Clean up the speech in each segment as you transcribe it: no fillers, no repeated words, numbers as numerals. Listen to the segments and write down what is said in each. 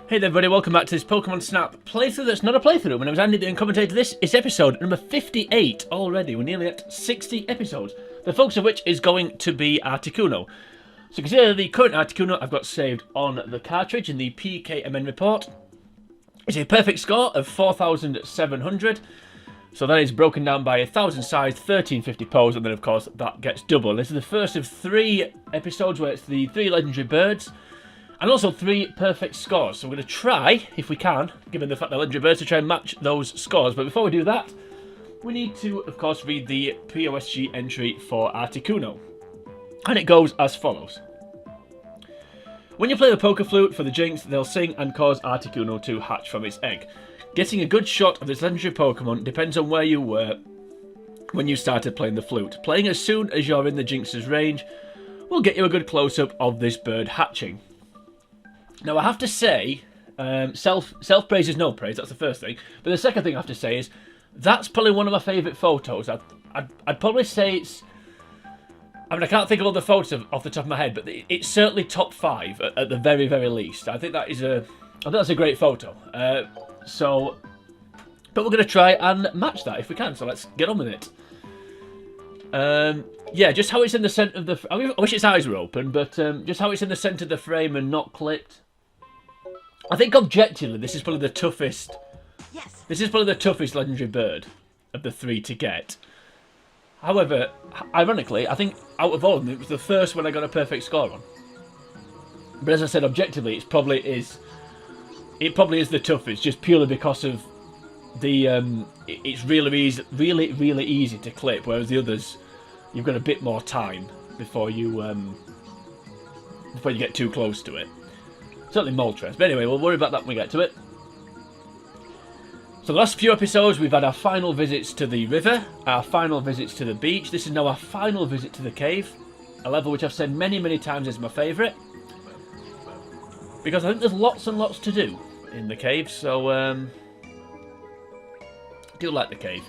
Hey there everybody, welcome back to this Pokemon Snap playthrough that's not a playthrough. My name is Andy, doing commentator. This is episode number 58 already. We're nearly at 60 episodes, the focus of which is going to be Articuno. So you can see the current Articuno I've got saved on the cartridge in the PKMN report. It's a perfect score of 4,700. So that is broken down by 1,000 size, 1,350 pose, and then of course that gets double. This is the first of 3 episodes where it's the 3 legendary birds. And also 3 perfect scores. So we're going to try, if we can, given the fact that legendary birds, to try and match those scores. But before we do that, we need to, of course, read the POSG entry for Articuno. And it goes as follows. When you play the Poker Flute for the Jinx, they'll sing and cause Articuno to hatch from its egg. Getting a good shot of this legendary Pokemon depends on where you were when you started playing the flute. Playing as soon as you're in the Jinx's range will get you a good close-up of this bird hatching. Now, I have to say, self-praise is no praise, that's the first thing. But the second thing I have to say is, that's probably one of my favourite photos. I'd probably say it's... I mean, I can't think of all the photos off the top of my head, but it's certainly top 5 at the very, very least. I think that is I think that's a great photo. But we're going to try and match that if we can, so let's get on with it. Yeah, just how it's in the centre of the... I wish its eyes were open, but just how it's in the centre of the frame and not clipped. I think objectively, this is probably the toughest... Yes. This is probably the toughest legendary bird of the 3 to get. However, ironically, I think out of all of them, it was the first one I got a perfect score on. But as I said, objectively, it probably is the toughest, just purely because of the... it's really easy to clip, whereas the others, you've got a bit more time before you get too close to it. Certainly Moltres. But anyway, we'll worry about that when we get to it. So the last few episodes, we've had our final visits to the river, our final visits to the beach. This is now our final visit to the cave. A level which I've said many, many times is my favourite. Because I think there's lots and lots to do in the cave, so I do like the cave.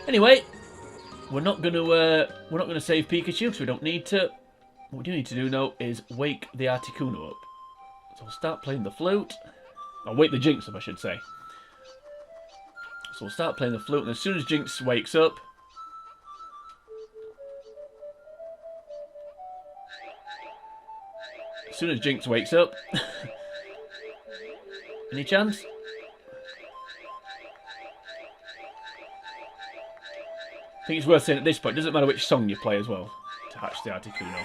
Anyway, we're not going to save Pikachu because we don't need to. What we do need to do now is wake the Articuno up. So we'll start playing the flute. Or wake the Jinx up, I should say. So we'll start playing the flute, and as soon as Jinx wakes up... As soon as Jinx wakes up... Any chance? I think it's worth saying at this point, it doesn't matter which song you play as well to hatch the Articuno.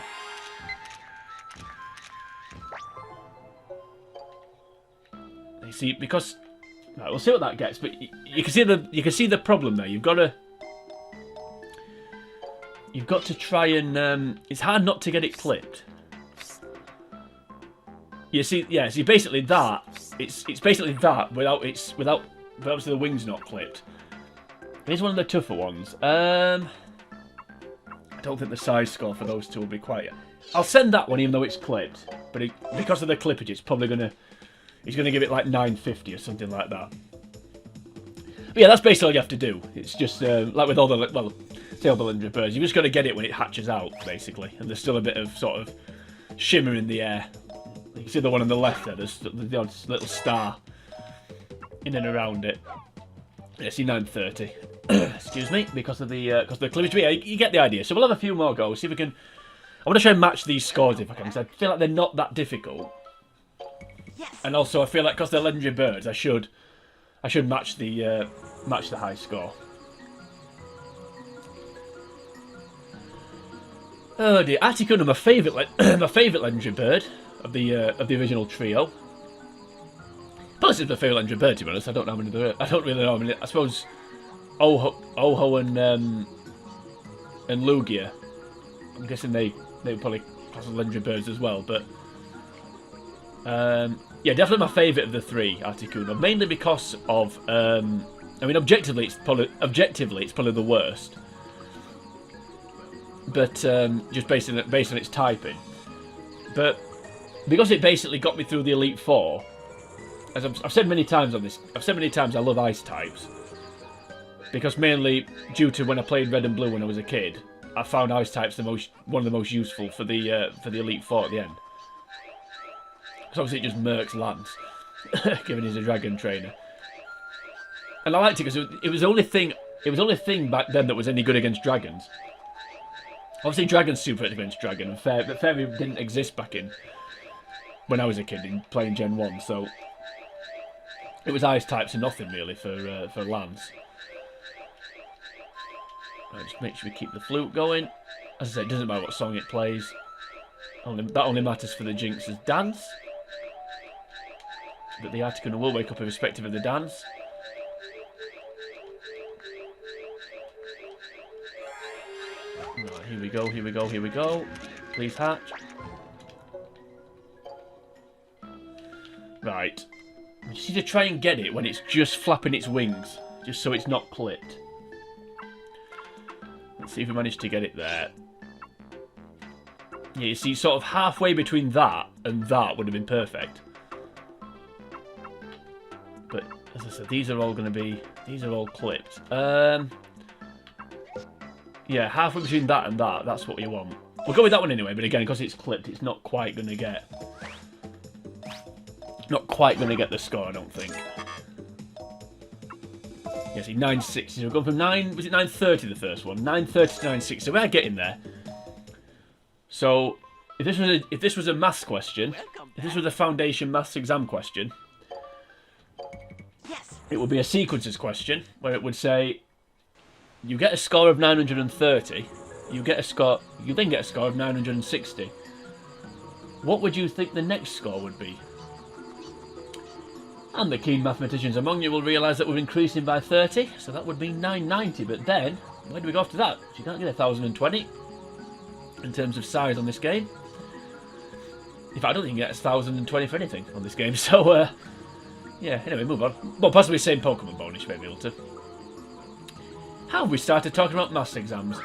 You see, because right, we'll see what that gets, but you can see the problem there. You've got to try and it's hard not to get it clipped. You see, yeah. See, basically that it's basically that without obviously the wings not clipped. Here's one of the tougher ones. I don't think the size score for those two will be quite. I'll send that one even though it's clipped, but because of the clippage, it's probably gonna. He's going to give it like 950 or something like that. But yeah, that's basically all you have to do. It's just like with all the, well, say all the legendary birds, you've just got to get it when it hatches out, basically. And there's still a bit of sort of shimmer in the air. You can see the one on the left there, there's the odd little star in and around it. Yeah, see 930. Excuse me, because of the cleavage. But yeah, you get the idea. So we'll have a few more goes, see if we can... I want to try and match these scores if I can, because I feel like they're not that difficult. Yes. And also, I feel like because they're legendary birds, I should match the high score. Oh dear, Articuno, my favourite legendary bird of the original trio. Plus, it's my favourite legendary bird, to be honest. I don't know how many there are. I don't really know how many. I suppose Oho and Lugia. I'm guessing they would probably class as legendary birds as well, but. Yeah, definitely my favourite of the 3, Articuno. Mainly because of, I mean, objectively, it's probably the worst. But just based on its typing. But because it basically got me through the Elite Four, as I've said many times on this, I love ice types. Because mainly due to when I played Red and Blue when I was a kid, I found ice types one of the most useful for the Elite Four at the end. Because obviously it just murks Lance, given he's a dragon trainer. And I liked it because it was the only thing. It was the only thing back then that was any good against dragons. Obviously, Dragon's super against Dragon, and Fairy didn't exist back in when I was a kid in playing Gen 1, so it was ice types and nothing really for Lance. Right, just make sure we keep the flute going. As I said, it doesn't matter what song it plays. That only matters for the Jinx's dance. But the Articuno will wake up irrespective of the dance. Right, here we go, here we go, here we go. Please hatch. Right. We just need to try and get it when it's just flapping its wings. Just so it's not clipped. Let's see if we manage to get it there. Yeah, you see, sort of halfway between that and that would have been perfect. But, as I said, these are all going to be... These are all clipped. Yeah, halfway between that and that, that's what you want. We'll go with that one anyway, but again, because it's clipped, it's not quite going to get... Not quite going to get the score, I don't think. Yeah, see, 960. We've gone from 9... Was it 930 the first one? 930 to 960. So we're getting there. So, if this was a maths question, if this was a foundation maths exam question, it would be a sequences question, where it would say... You get a score of 930. You then get a score of 960. What would you think the next score would be? And the keen mathematicians among you will realise that we're increasing by 30, so that would be 990. But then, where do we go after that? So you can't get 1020 in terms of size on this game. In fact, I don't think you get 1020 for anything on this game. So, yeah. Anyway, move on. Well, possibly same Pokemon bonus, you may be able to. How have we started talking about maths exams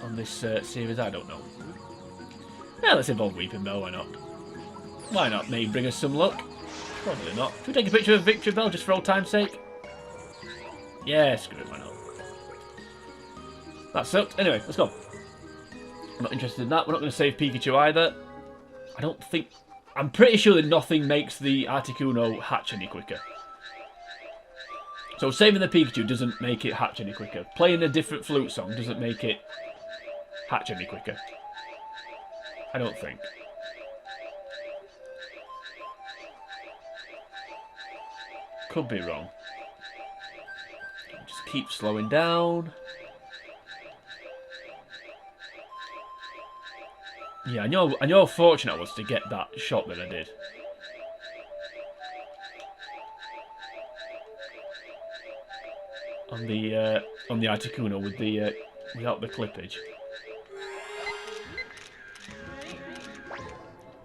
on this series? I don't know. Yeah, let's evolve Weeping Bell, why not? Why not? May bring us some luck. Probably not. Should we take a picture of Victory Bell just for old time's sake? Yeah, screw it, why not? That sucked. Anyway, let's go. I'm not interested in that. We're not going to save Pikachu either. I don't think... I'm pretty sure that nothing makes the Articuno hatch any quicker. So saving the Pikachu doesn't make it hatch any quicker. Playing a different flute song doesn't make it hatch any quicker. I don't think. Could be wrong. Just keep slowing down. Yeah, I know how fortunate I was to get that shot that I did. On the Articuno with the without the clippage.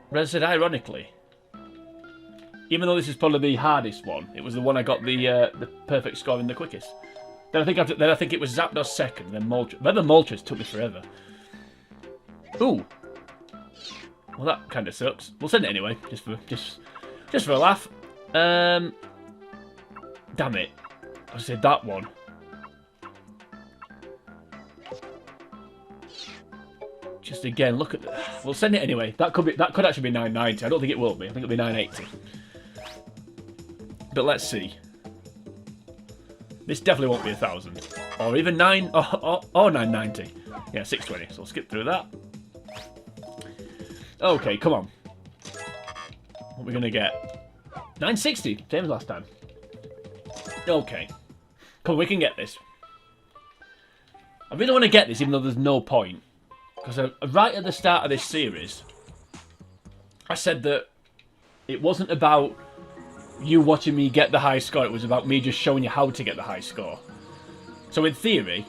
Red said, ironically, even though this is probably the hardest one, it was the one I got the perfect score in the quickest. Then I think it was Zapdos second, then Moltres. But the Moltres took me forever. Ooh. Well, that kind of sucks. We'll send it anyway, just for a laugh. Damn it. I said that one. Just again, look at that. We'll send it anyway. That could actually be 990. I don't think it will be. I think it'll be 980. But let's see. This definitely won't be 1000, or even 990. Yeah, 620. So we'll skip through that. Okay, come on. What are we gonna get? 960, same as last time. Okay. Come on, we can get this. I really want to get this, even though there's no point. Because right at the start of this series, I said that it wasn't about you watching me get the high score, it was about me just showing you how to get the high score. So in theory,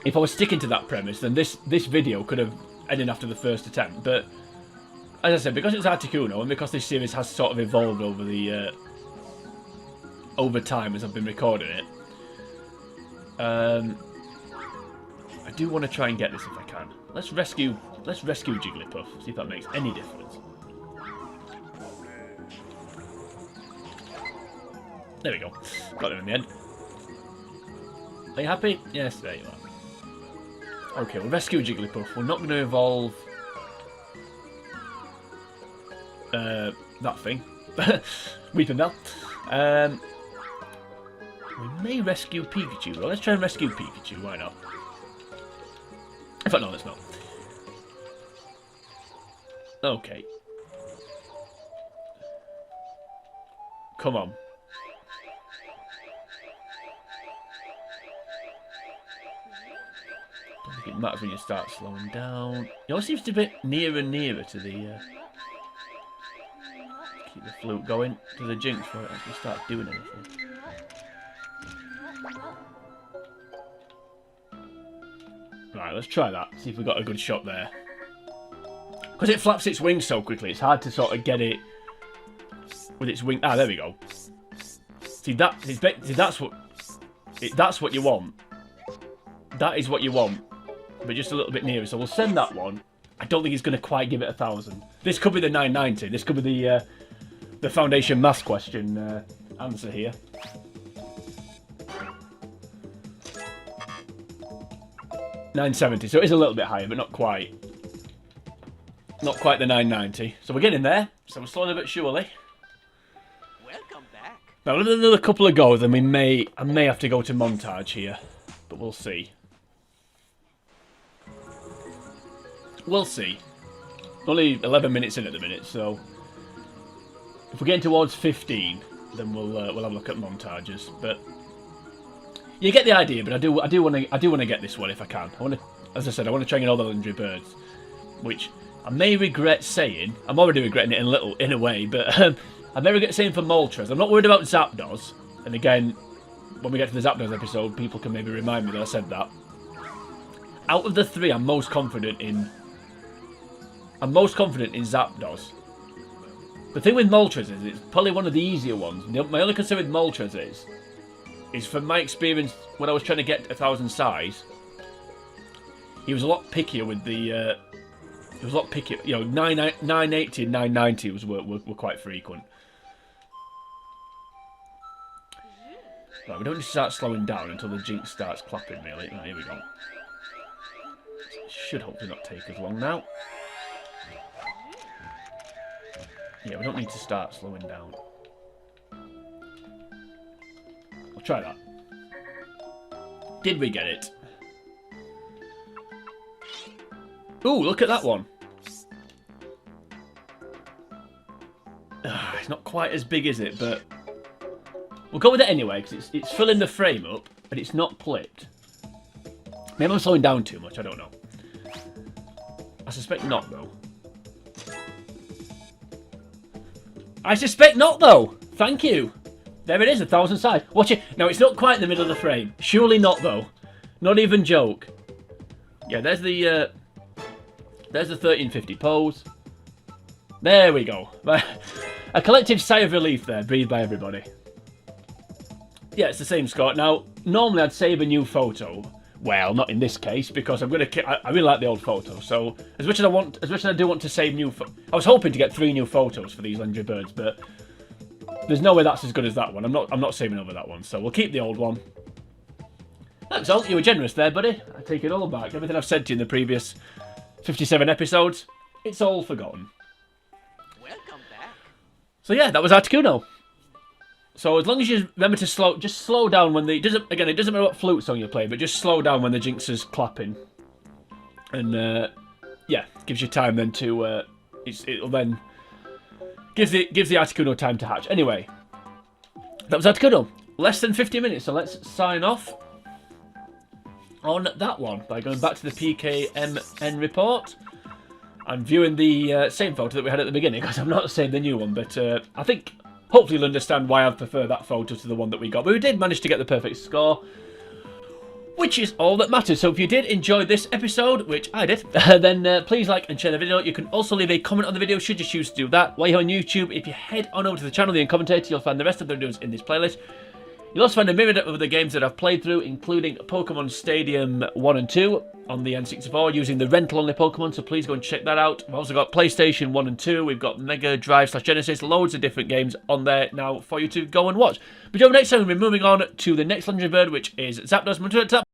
if I was sticking to that premise, then this video could have ended after the first attempt. But, as I said, because it's Articuno, and because this series has sort of evolved over the... over time as I've been recording it. I do want to try and get this if I can. Let's rescue Jigglypuff, see if that makes any difference. There we go. Got him in the end. Are you happy? Yes, there you are. Okay, we'll rescue Jigglypuff. We're not going to evolve that thing. Weeping Bell. We may rescue Pikachu. Well, let's try and rescue Pikachu. Why not? In fact, no, let's not. Okay. Come on. Don't think it matters when you start slowing down. It all seems to be nearer and nearer to the... keep the flute going to the Jinx before it actually starts doing anything. Right, let's try that. See if we got a good shot there. Because it flaps its wings so quickly, it's hard to sort of get it with its wing. Ah, there we go. See that? That's what you want. That is what you want, but just a little bit nearer. So we'll send that one. I don't think he's going to quite give it 1,000. This could be the 990. This could be the foundation maths question answer here. $970. So it is a little bit higher, but not quite. Not quite the 990. So we're getting there. So we're slowly but surely. Welcome back. Now another couple of goes, and I may have to go to montage here, but we'll see. We'll see. Only 11 minutes in at the minute, so if we're getting towards 15, then we'll have a look at montages. But you get the idea. But I do want to get this one if I can. As I said, I want to try and get all the legendary birds, which I may regret saying. I'm already regretting it in a way, but I may regret saying for Moltres. I'm not worried about Zapdos. And again, when we get to the Zapdos episode, people can maybe remind me that I said that. Out of the three, I'm most confident in Zapdos. The thing with Moltres is it's probably one of the easier ones. My only concern with Moltres is from my experience when I was trying to get 1,000 size, he was a lot pickier with the. It was a lot pickier. You know, 980 and 990 were quite frequent. Right, we don't need to start slowing down until the Jinx starts clapping, really. Right, here we go. Should hopefully not take as long now. Yeah, we don't need to start slowing down. I'll try that. Did we get it? Ooh, look at that one. It's not quite as big, is it? But we'll go with it anyway, because it's filling the frame up, but it's not clipped. Maybe I'm slowing down too much, I don't know. I suspect not, though. I suspect not, though. Thank you. There it is, 1,000 size. Watch it. Now, it's not quite in the middle of the frame. Surely not, though. Not even joke. Yeah, there's the 1350 pose. There we go. A collective sigh of relief there, breathed by everybody. Yeah, it's the same score. Now, normally I'd save a new photo. Well, not in this case, because I really like the old photo. So, as much as I do want to save new I was hoping to get 3 new photos for these legendary birds, but there's no way that's as good as that one. I'm not saving over that one, so we'll keep the old one. That's all. You were generous there, buddy. I take it all back. Everything I've said to you in the previous 57 episodes, it's all forgotten. Welcome back. So yeah, that was Articuno. So as long as you remember to slow down when it doesn't matter what flute song you play, but just slow down when the Jinx is clapping. And yeah, gives you time then to it'll then gives the Articuno time to hatch. Anyway, that was Articuno. Less than 50 minutes, so let's sign off on that one by going back to the PKMN report and viewing the same photo that we had at the beginning, because I'm not saying the new one, but I think hopefully you'll understand why I prefer that photo to the one that we got. But we did manage to get the perfect score, which is all that matters. So if you did enjoy this episode, which I did, then please like and share the video. You can also leave a comment on the video should you choose to do that. While you're on YouTube, if you head on over to the channel, the commentator, you'll find the rest of the videos in this playlist. You'll also find a myriad of other games that I've played through, including Pokemon Stadium 1 and 2 on the N64 using the rental-only Pokemon, so please go and check that out. We've also got PlayStation 1 and 2, we've got Mega Drive / Genesis, loads of different games on there now for you to go and watch. But until next time, we'll be moving on to the next legendary bird, which is Zapdos.